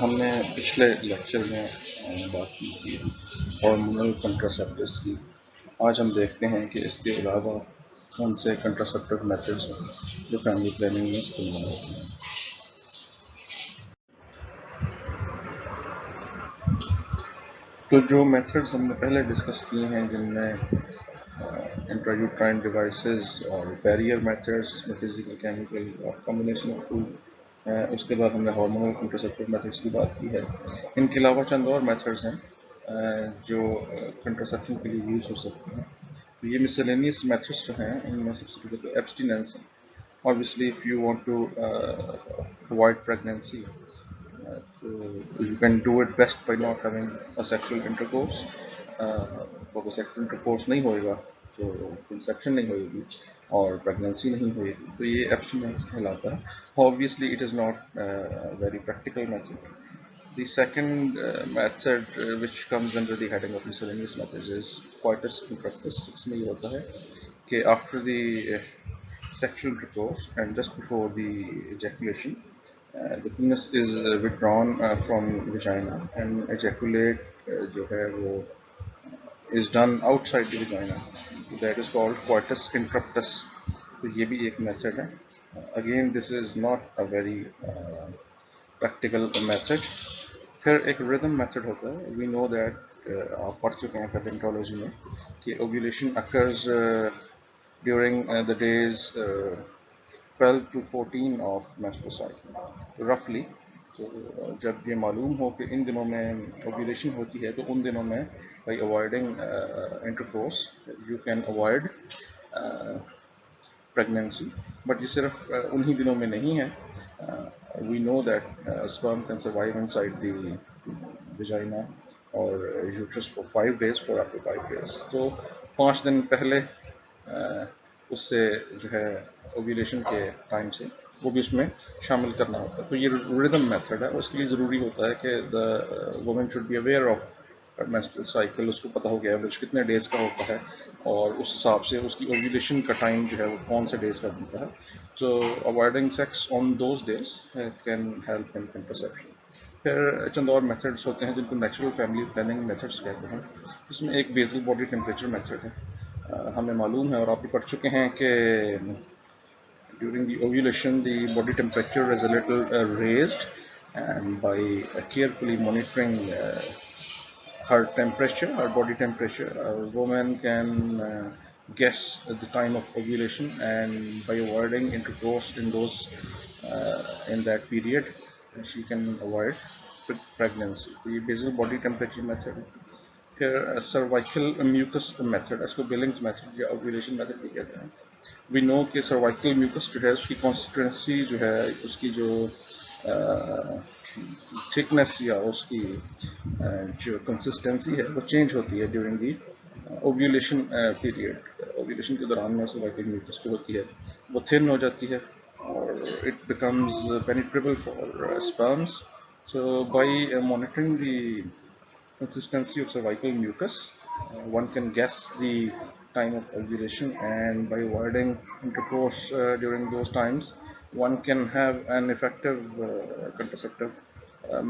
ہم نے پچھلے لیکچر میں بات کی تھی ہارمونل کنٹراسیپٹیوز کی۔ آج ہم دیکھتے ہیں کہ اس کے علاوہ کون سے کنٹراسیپٹیو میتھڈز ہیں جو فیملی پلاننگ میں استعمال ہوتے ہیں۔ تو جو میتھڈز ہم نے پہلے ڈسکس کیے ہیں جن میں انٹرايوٹرائن ڈیوائسز اور بیریئر میتھڈز، اس میں فزیکل کیمیکل اور کمبینیشن آف ٹو، اس کے بعد ہم نے ہارمونل کنٹراسیپٹیو میتھڈز کی بات کی ہے۔ ان کے علاوہ چند اور میتھڈز ہیں جو کنٹراسیپشن کے لیے یوز ہو سکتے ہیں۔ تو یہ مسلینیس میتھڈز جو ہیں ان میں سب سے پہلے تو ایبسٹیننس ہے۔ Obviously, if you want to avoid pregnancy, you can do it best by not having a sexual intercourse. اگر sexual intercourse نہیں ہوئے گا تو conception نہیں ہوئے گی اور pregnancy نہیں ہوئے گی، تو یہ abstinence کہلاتا ہے۔ Obviously, it is not a very practical method. The second method which comes under the heading of miscellaneous methods is coitus interruptus. اس میں یہ ہوتا ہے کہ after the sexual intercourse and just before the ejaculation, the penis is withdrawn from vagina and ejaculate جو ہے وہ is done outside the vagina. That is called coitus interruptus. تو یہ بھی ایک میتھڈ ہے۔ Again, this is not a very practical method. پھر ایک ردم میتھڈ ہوتا ہے۔ We know that آپ پڑھ چکے ہیں پیڈنٹالوجی میں کہ ovulation occurs during the days 12 to 14 of menstrual cycle roughly. تو جب یہ معلوم ہو کہ ان دنوں میں اوویولیشن ہوتی ہے تو ان دنوں میں by avoiding intercourse you can avoid pregnancy. But یہ صرف انہی دنوں میں نہیں ہے۔ We know that sperm can survive inside the vagina or uterus for 5 days, for up to 5 days. تو 5 دن پہلے اس سے جو ہے اوویولیشن کے ٹائم سے وہ بھی اس میں شامل کرنا ہوتا ہے۔ تو یہ ردم میتھڈ ہے، اس کے لیے ضروری ہوتا ہے کہ the woman should be aware of menstrual cycle، اس کو پتہ ہو کہ ایوریج کتنے ڈیز کا ہوتا ہے اور اس حساب سے اس کی اوویولیشن کا ٹائم جو ہے وہ کون سے ڈیز کا بنتا ہے۔ تو avoiding sex on those days can help in contraception. پھر چند اور میتھڈس ہوتے ہیں جن کو نیچرل فیملی پلاننگ میتھڈس کہتے ہیں۔ اس میں ایک بیزل باڈی ٹیمپریچر میتھڈ ہے۔ ہمیں معلوم ہے اور آپ بھی پڑھ چکے ہیں کہ during the ovulation the body temperature is a little raised, and by carefully monitoring her temperature, her body temperature, a woman can guess the time of ovulation, and by avoiding intercourse in that period she can avoid pregnancy. تو یہ bezel body temperature method ہے۔ پھر cervical mucus method, اس کو Billings method یا اوویولیشن method بھی کہتے ہیں۔ وی نو کہ سروائکل میوکس جو ہے اس کی کانسسٹنسی جو ہے اس کی جو تھکنیس یا اس کی جو کنسسٹنسی ہے وہ چینج ہوتی ہے ڈیورنگ دی اوویولیشن پیریڈ۔ اوویولیشن کے دوران میں سروائکل میوکس جو ہوتی ہے وہ تھن ہو جاتی ہے اور it becomes penetrable for sperms. So by monitoring the consistency of cervical mucus, one can guess the time of ovulation, and by avoiding intercourse during those times one can have an effective contraceptive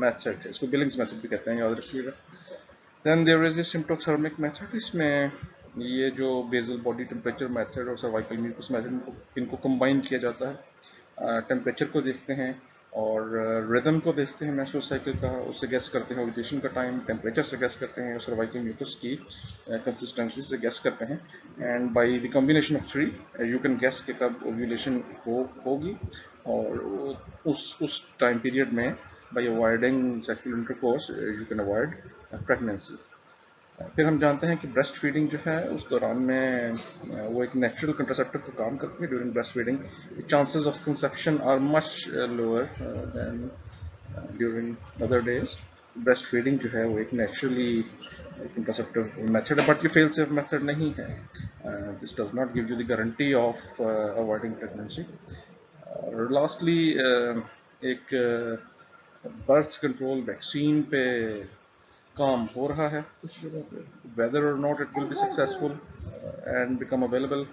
method. اس کو Billings method بھی کہتے ہیں، یاد رکھیے گا۔ Then there is the symptothermic method. اس میں یہ جو bezel body temperature method اور سروائکل میوکس میتھڈ ان کو کمبائن کیا جاتا ہے۔ ٹیمپریچر کو دیکھتے ہیں اور ردم کو دیکھتے ہیں مینسٹرل سائیکل کا، اس سے گیس کرتے ہیں اوویولیشن کا ٹائم، ٹیمپریچر سے گیس کرتے ہیں اور سروائکل میوکس کی کنسسٹنسی سے گیس کرتے ہیں، and by the combination of 3 you can guess کہ کب اوویولیشن ہوگی، اور اس ٹائم پیریڈ میں by avoiding sexual intercourse you can avoid pregnancy. پھر ہم جانتے ہیں کہ بریسٹ فیڈنگ جو ہے اس دوران میں وہ ایک نیچرل کنٹراسیپٹیو کا کام کرتی ہے۔ During breast feeding chances of conception are much lower than during other days. Breast feeding جو ہے وہ ایک نیچرلی کنٹراسیپٹیو میتھڈ ہے، بٹ یہ فیل سیف میتھڈ نہیں ہے۔ This does not give you the guarantee of avoiding pregnancy. اور lastly ایک برتھ کنٹرول ویکسین پہ کام ہو رہا ہے کچھ جگہ پہ۔ whether or not it will be successful and become available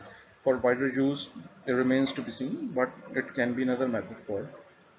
for wider use, it remains to be seen, but it can be another method for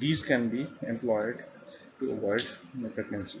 These can be employed to avoid pregnancy.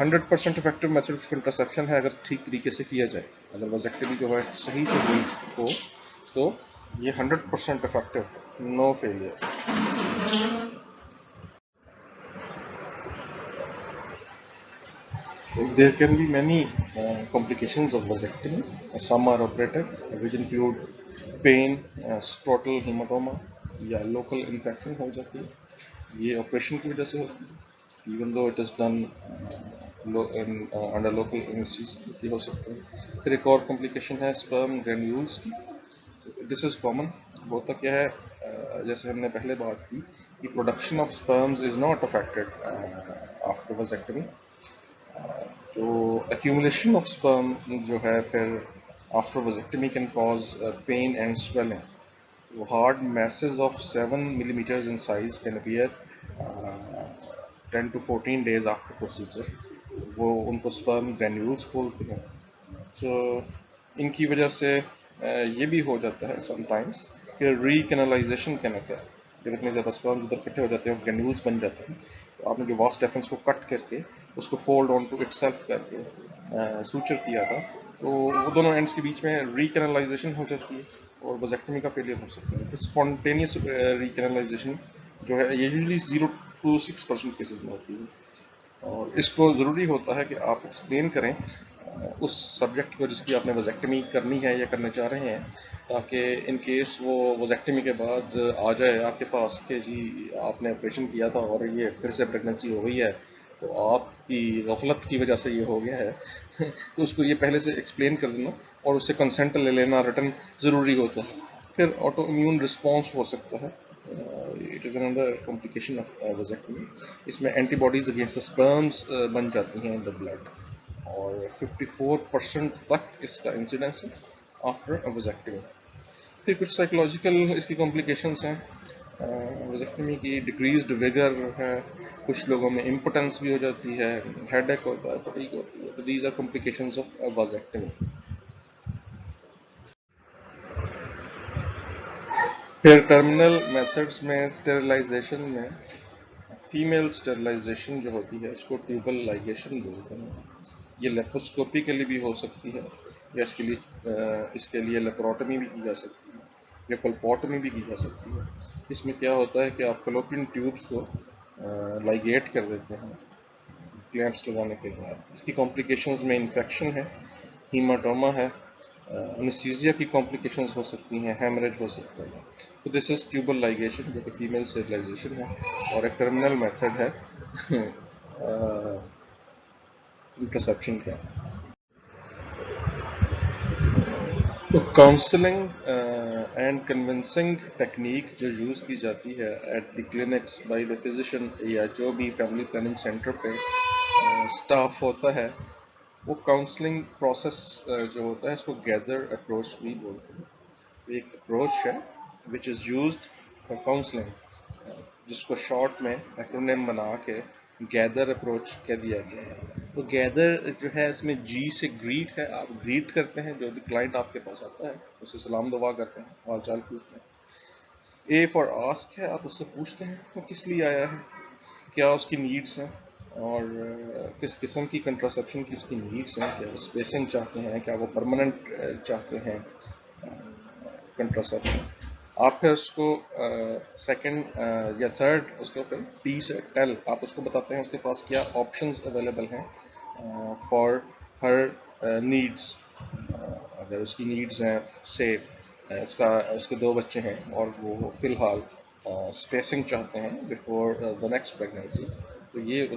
100% effective method of contraception ہے اگر ٹھیک طریقے سے کیا جائے. اگر وازیکٹمی جو ہے صحیح سے ہوئی ہو تو یہ 100% افیکٹو ہے, نو failure. There can be many complications of vasectomy. Some are operative, which include pain, scrotal hematoma یا local infection ہو جاتی ہے. یہ آپریشن کی وجہ سے ہوتی ہے. Even though it is done under local anesthesia یہ ہو سکتا ہے. پھر ایک اور complication ہے sperm granules کی. This is common. ہوتا کیا ہے جیسے ہم نے پہلے بات کی کہ production of sperms is not affected after vasectomy. تو accumulation of sperm جو ہے پھر after vasectomy can cause pain and swelling. Hard masses of 7 millimeters in size can appear 10 to 14 days after procedure. وہ ان کو sperm granules بولتے ہیں. So ان کی وجہ سے یہ بھی ہو جاتا ہے sometimes کہ recanalization can occur. جب اتنے زیادہ sperms ادھر اکٹھے ہو جاتے ہیں اور granules بن جاتے ہیں تو آپ نے جو vas deferens کو کٹ کر کے اس کو fold on to itself کر کے سوچر کیا تھا تو وہ دونوں اینڈس کے بیچ میں ریکنلائزیشن ہو جاتی ہے اور وازیکٹمی کا فیلئر ہو سکتا ہے. اسپونٹینیس ریکنلائزیشن جو ہے یہ یوزلی 0 to 6% کیسز میں ہوتی ہے اور اس کو ضروری ہوتا ہے کہ آپ ایکسپلین کریں اس سبجیکٹ کو جس کی آپ نے وازیکٹمی کرنی ہے یا کرنا چاہ رہے ہیں تاکہ ان کیس وہ وازیکٹمی کے بعد آ جائے آپ کے پاس کہ جی آپ نے آپریشن کیا تھا اور یہ پھر سے پریگننسی ہو گئی ہے تو آپ کی غفلت کی وجہ سے یہ ہو گیا ہے تو اس کو یہ پہلے سے ایکسپلین کر دینا اور اس سے کنسنٹ لے لینا ریٹرن ضروری ہوتا ہے. پھر آٹو امیون رسپانس ہو سکتا ہے. It is another complication of vasectomy. اس میں antibodies against the sperms بن جاتی ہیں ان دا بلڈ اور 54% تک اس کا انسیڈنس ہے آفٹر وازیکٹمی. پھر کچھ سائیکولوجیکل اس کی کمپلیکیشنس ہیں. وازیکٹمی کی ڈکریزڈ ویگر ہے, کچھ لوگوں میں امپوٹنس بھی ہو جاتی ہے, ہیڈ ایک ہوتا ہے, فٹیگ ہوتی ہے. تو دیز آر کمپلیکیشنز آف وازیکٹمی. پھر ٹرمینل میتھڈس میں اسٹیرلائزیشن میں فیمیل اسٹیرلائزیشن جو ہوتی ہے اس کو ٹیوبل لائگیشن بولتے ہیں. یہ لیپروسکوپی کے لیے بھی ہو سکتی ہے یا اس کے لیے لیپروٹمی بھی کی جا سکتی ہے یا کلپوٹمی بھی کی جا سکتی ہے. اس میں کیا ہوتا ہے کہ آپ فلوپین ٹیوبس کو لائگیٹ کر دیتے ہیں کلیمپس لگانے کے بعد. اس کی کمپلیکیشنز میں انفیکشن ہے, ہیماٹوما ہے, انیستھیزیا کی کمپلیکیشنز ہو سکتی ہیں, ہیمریج ہو سکتا ہے. تو دس از ٹیوبل لائگیشن جو کہ فیمیل اسٹیرلائزیشن ہے اور ایک ٹرمینل میتھڈ ہے کنٹراسیپشن کا. تو کاؤنسلنگ اینڈ کنونسنگ ٹیکنیک جو یوز کی جاتی ہے at the clinics by the physician یا جو بھی فیملی پلاننگ سینٹر پہ اسٹاف ہوتا ہے وہ کاؤنسلنگ پروسیس جو ہوتا ہے اس کو گیدر اپروچ بھی بولتے ہیں. ایک اپروچ ہے وچ از یوزڈ فار کاؤنسلنگ جس کو شارٹ میں ایکرونیم بنا کے گیدر اپروچ کہہ دیا گیا ہے. تو گیدر جو ہے اس میں جی سے گریٹ ہے, آپ گریٹ کرتے ہیں جو بھی کلائنٹ آپ کے پاس آتا ہے اسے سلام دعا کرتے ہیں, حال چال پوچھتے ہیں. اے فار آسک ہے, آپ اس سے پوچھتے ہیں وہ کس لیے آیا ہے, کیا اس کی نیڈس ہیں اور کس قسم کی کنٹراسیپشن کی اس کی نیڈس ہیں, کیا وہ اسپیسنگ چاہتے ہیں, کیا وہ پرماننٹ چاہتے ہیں کنٹراسیپشن. آپ پھر اس کو سیکنڈ یا تھرڈ اس کے اوپر ٹی سے ٹیل آپ اس کو بتاتے ہیں اس کے پاس کیا آپشنز اویلیبل ہیں فار ہر نیڈس. اگر اس کی نیڈس ہیں سے اس کے 2 بچے ہیں اور وہ فی الحال اسپیسنگ چاہتے ہیں بیفور دا نیکسٹ پریگنینسی تو یہ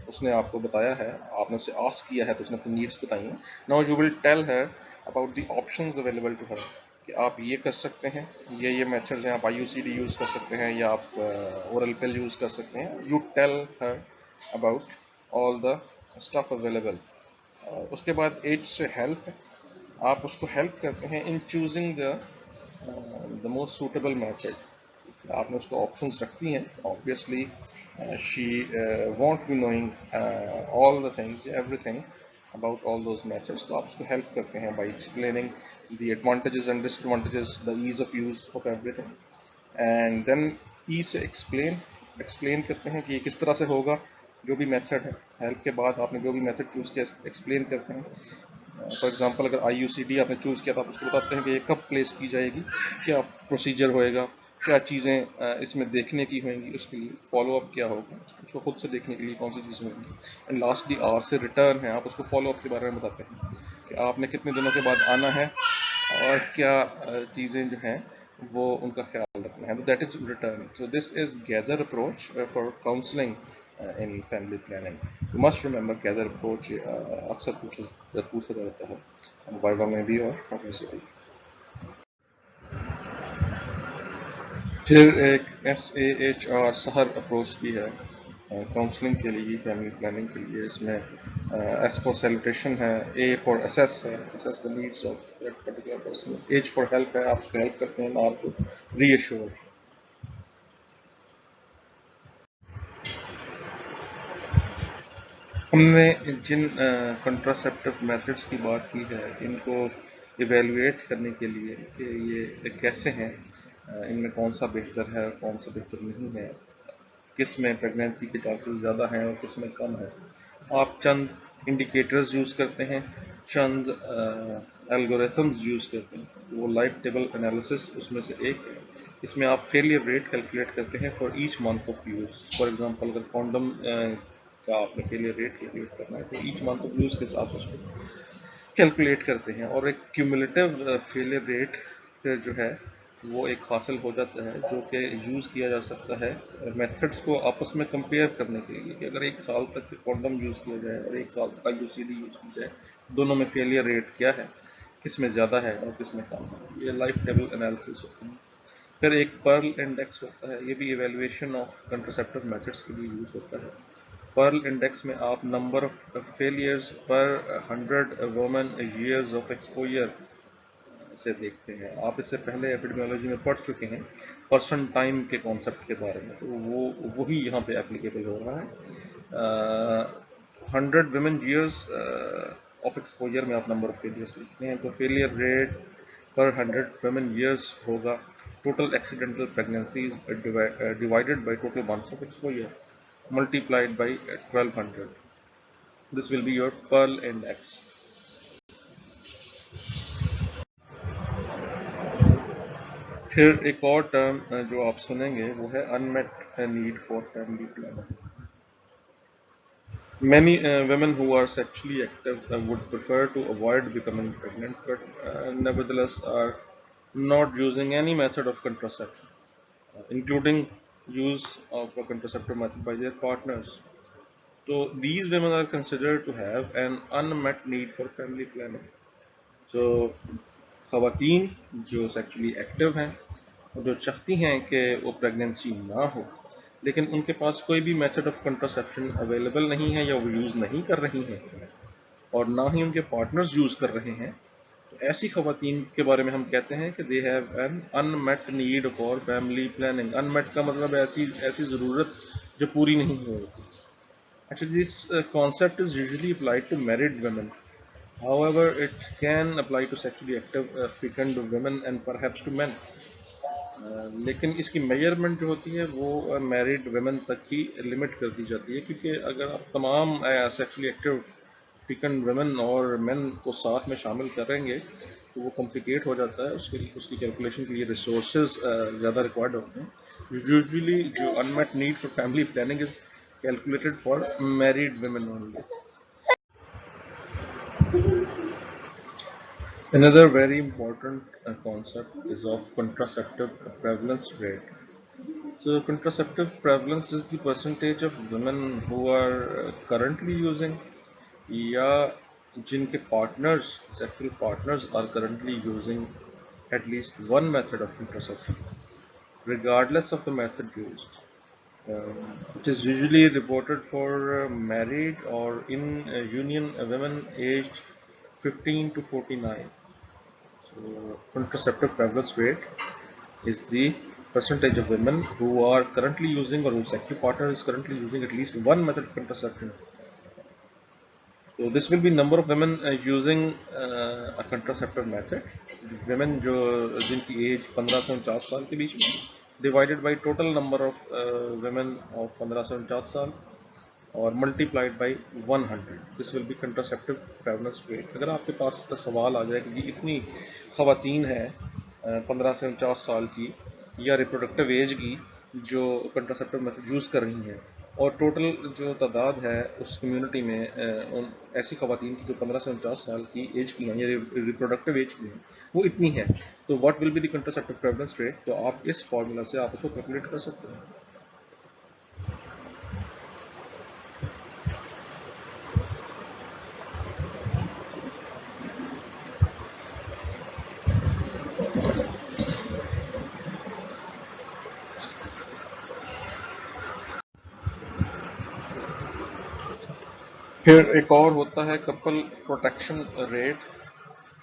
اس نے آپ کو بتایا ہے, آپ نے اسے آسک کیا ہے تو اس نے اپنی نیڈس بتائی ہیں. Now you will tell her about the options available to her کہ آپ یہ کر سکتے ہیں, یہ میتھڈز ہیں, آپ آئی یو سی ڈی یوز کر سکتے ہیں یا آپ اورل پل یوز کر سکتے ہیں. You tell her about all the stuff available. اس کے بعد ایج سے ہیلپ ہے, آپ اس کو ہیلپ کرتے ہیں in choosing the most suitable method. آپ نے اس کو آپشنس رکھتی ہیں, obviously she won't be knowing all the things, everything about all those methods. تو آپ اس کو ہیلپ کرتے ہیں by explaining the advantages and disadvantages, the ease of use of everything. And then E سے explain کرتے ہیں کہ یہ کس طرح سے ہوگا, جو بھی میتھڈ ہے، ہیلپ کے بعد آپ نے جو بھی میتھڈ چوز کیا ایکسپلین کرتے ہیں. فار ایگزامپل اگر آئی یو سی ڈی آپ نے چوز کیا تو آپ اس کو بتاتے ہیں کہ یہ کب پلیس کی جائے گی، کیا پروسیجر ہوئے گا، کیا چیزیں اس میں دیکھنے کی ہوئیں گی، اس کے لیے فالو اپ کیا ہوگا، اس کو خود سے دیکھنے کے لیے کون سی چیزیں ہوں گی. اینڈ لاسٹلی آور سے ریٹرن ہے، آپ اس کو فالو اپ کے بارے میں بتاتے ہیں کہ آپ نے کتنے دنوں کے بعد آنا ہے اور کیا چیزیں جو ہیں وہ ان کا خیال رکھنا ہے. That is return. So this is گیدر approach for counselling in family planning. You must remember گیدر approach اکثر پوچھا جاتا ہے وائوا میں بھی اور میں سے بھی. پھر ایک ایس اے ایچ آر سہر اپروچ بھی ہے کاؤنسلنگ کے لیے، فیملی پلاننگ کے لیے. اس میں ایس فار سیلوٹیشن ہے، اے فار اسیس ہے، assess the needs of that particular person, H for help ہے، آپ اس کو ہیلپ کرتے ہیں، آپ کو ری ایشور. ہم نے جن کنٹراسیپٹیو میتھڈس کی بات کی ہے ان کو ایویلویٹ کرنے کے لیے کہ یہ کیسے ہیں، ان میں کون سا بہتر ہے، کون سا بہتر نہیں ہے، کس میں پریگنینسی کے چانسز زیادہ ہیں اور کس میں کم ہے، آپ چند انڈیکیٹرز یوز کرتے ہیں، چند الگوریتھمز یوز کرتے ہیں. وہ لائف ٹیبل انالیسس اس میں سے ایک ہے. اس میں آپ فیلئر ریٹ کیلکولیٹ کرتے ہیں for each month of use. For example اگر کانڈم کا آپ نے فیلئر ریٹ کیلکولیٹ کرنا ہے تو ایچ منتھ آف یوز کے ساتھ اس کو کیلکولیٹ کرتے ہیں، اور ایک کیومولیٹو فیلئر ریٹ جو ہے وہ ایک حاصل ہو جاتا ہے جو کہ یوز کیا جا سکتا ہے میتھڈس کو آپس میں کمپیئر کرنے کے لیے کہ اگر ایک سال تک کانڈم یوز کیا جائے اور ایک سال تک آئی یو سی ڈی یوز کی جائے، دونوں میں فیلئر ریٹ کیا ہے، کس میں زیادہ ہے اور کس میں کم ہے. یہ لائف ٹیبل انالیسس ہوتے ہیں. پھر ایک پرل انڈیکس ہوتا ہے، یہ بھی ایویلویشن آف کنٹرسیپٹیو میتھڈس کے لیے یوز ہوتا ہے. پرل انڈیکس میں آپ number of failures per 100 women years of exposure سے دیکھتے ہیں. آپ اس سے پہلے ایپیڈیمیولوجی میں پڑھ چکے ہیں پرسن ٹائم کے کانسیپٹ کے بارے میں، تو وہی یہاں پہ اپلیکیبل ہو رہا ہے. 100 ویمن ایئرس آف ایکسپوجر میں آپ نمبر آف فیلئرس لکھتے ہیں تو فیلئر ریٹ پر 100 ویمن ایئرس ہوگا total accidental پریگنینسیز divided by total months of exposure multiplied by 1200. This will be your Pearl index. پھر ایک اور ٹرم جو آپ سنیں گے وہ ہے unmet need for family planning. Many women who are sexually active would prefer to avoid becoming pregnant, but nevertheless are not using any method of contraception, including use of a contraceptive method by their partners. So these women are considered to have an unmet need for family planning. جو خواتین جو sexually active ہیں اور جو چاہتی ہیں کہ وہ پریگنینسی نہ ہو لیکن ان کے پاس کوئی بھی میتھڈ آف کنٹراسیپشن اویلیبل نہیں ہے یا وہ یوز نہیں کر رہی ہیں اور نہ ہی ان کے پارٹنرز یوز کر رہے ہیں، تو ایسی خواتین کے بارے میں ہم کہتے ہیں کہ they have an unmet need for family planning. Unmet کا مطلب ایسی ضرورت جو پوری نہیں ہو رہی. Actually, this concept is usually applied to married women. However, it can apply to sexually active fecund women and perhaps to men. لیکن اس کی میجرمنٹ جو ہوتی ہے وہ میرڈ ویمن تک ہی لمٹ کر دی جاتی ہے، کیونکہ اگر آپ تمام سیکچولی ایکٹیو فیکنڈ ویمن اور مین کو ساتھ میں شامل کریں گے تو وہ کمپلیکیٹ ہو جاتا ہے. اس کی کیلکولیشن کے لیے ریسورسز زیادہ ریکوائرڈ ہوتے ہیں. یوزلی جو inanimate need for family planning is calculated for married women only. Another very important concept is of contraceptive prevalence rate. So contraceptive prevalence is the percentage of women who are currently using یا جن کے partners, sexual partners are currently using at least one method of contraception regardless of the method used. It is usually reported for married or in union women aged 15 to 49. So, contraceptive prevalence rate is the percentage of women who are currently using or whose sexual partner is currently using at least one method of contraception. So, this will be number of women using a contraceptive method. Women جو جن کی age 15 سے 49 سال کے بیچ میں divided by total number of women of 15 سے 49 سال اور multiplied by 100. This will be contraceptive prevalence rate. اگر آپ کے پاس سوال آ جائے کہ جی اتنی خواتین ہیں 15 سے 49 سال کی یا ریپروڈکٹیو ایج کی جو کنٹراسیپٹیو میتھڈ یوز کر رہی ہیں، اور ٹوٹل جو تعداد ہے اس کمیونٹی میں ایسی خواتین کی جو 15 سے 49 سال کی ایج کی ہیں یا ریپروڈکٹیو ایج کی ہیں وہ اتنی ہے، تو what will be the contraceptive prevalence rate. تو آپ اس فارمولا سے آپ اس کو کیلکولیٹ کر سکتے ہیں. پھر ایک اور ہوتا ہے کپل پروٹیکشن ریٹ.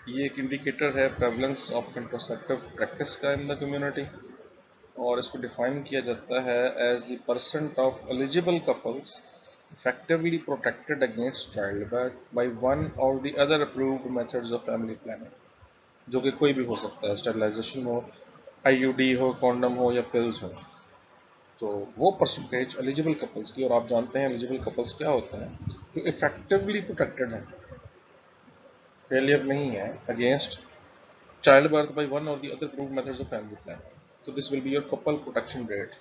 یہ ایک انڈیکیٹر ہے پریولنس آف کنٹراسیپٹیو پریکٹس کا ان دا کمیونٹی، اور اس کو ڈیفائن کیا جاتا ہے as the percent of eligible couples effectively protected against childbirth by one or the other approved methods of family planning. جو کہ کوئی بھی ہو سکتا ہے، اسٹیرلائزیشن ہو، آئی یو ڈی ہو، کونڈم ہو یا پلز ہو. تو وہ پرسنٹیج ایلیجیبل کپلس کی، اور آپ جانتے ہیں ایلیجیبل کپلس کیا ہوتے ہیں، جو افیکٹولی پروٹیکٹڈ ہیں، فیلئر نہیں ہے against child birth by one اور the other proved methods of family planning. So this will be your couple protection rate.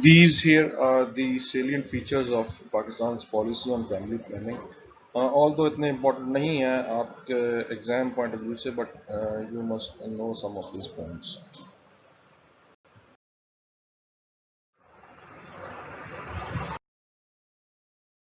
These here are the salient features of Pakistan's policy on family planning. Although اتنے important نہیں ہیں آپ کے exam point of view سے, but you must know some of these points.